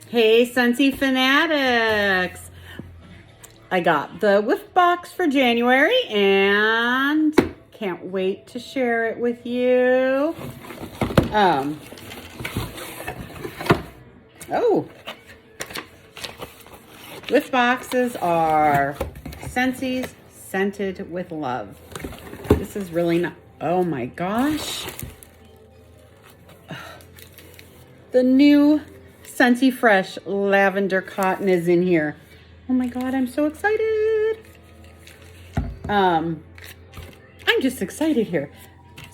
Hey, Scentsy fanatics! I got the whiff box for January and can't wait to share it with you. Whiff boxes are Scentsy's Scented with Love. This is really not, oh my gosh. The new Scentsy Fresh Lavender Cotton is in here. Oh my God, I'm so excited. I'm just excited here.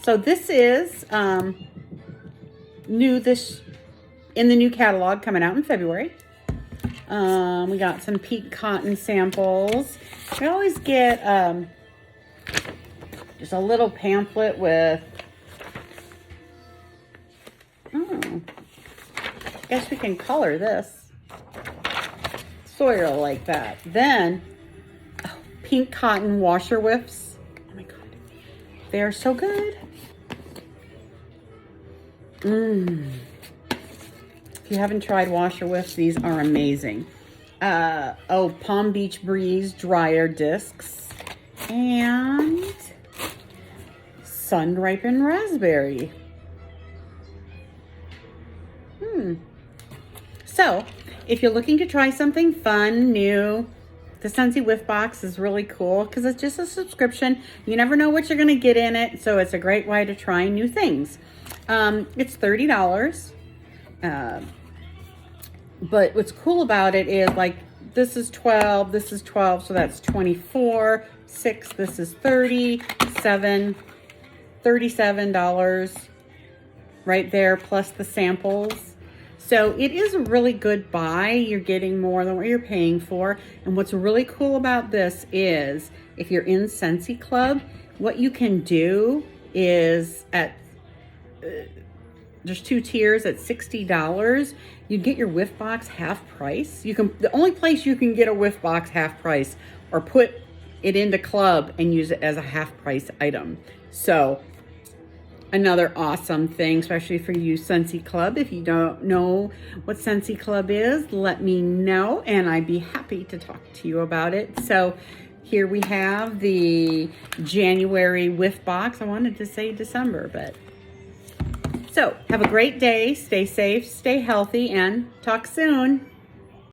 So this is new in the new catalog coming out in February. We got some pink cotton samples. We always get just a little pamphlet with, I guess we can color this. Sort of like that. Then, pink cotton washer whiffs. Oh my God. They are so good. If you haven't tried washer whiffs, these are amazing. Palm Beach Breeze dryer discs. And sun ripened raspberry. So, if you're looking to try something fun, new, the Scentsy Whiff Box is really cool because it's just a subscription. You never know what you're going to get in it, so it's a great way to try new things. It's $30. But what's cool about it is, like, this is 12, this is 12, so that's 24, 6, this is 30, 7, $37 right there, plus the samples. So it is a really good buy. You're getting more than what you're paying for. And what's really cool about this is if you're in Scentsy Club, what you can do is there's 2 tiers at $60. You get your whiff box half price. The only place you can get a whiff box half price or put it into Club and use it as a half price item. So another awesome thing, especially for you Scentsy Club. If you don't know what Scentsy Club is, let me know and I'd be happy to talk to you about it. So here we have the January whiff box. I wanted to say December, but so have a great day, stay safe, stay healthy, and talk soon.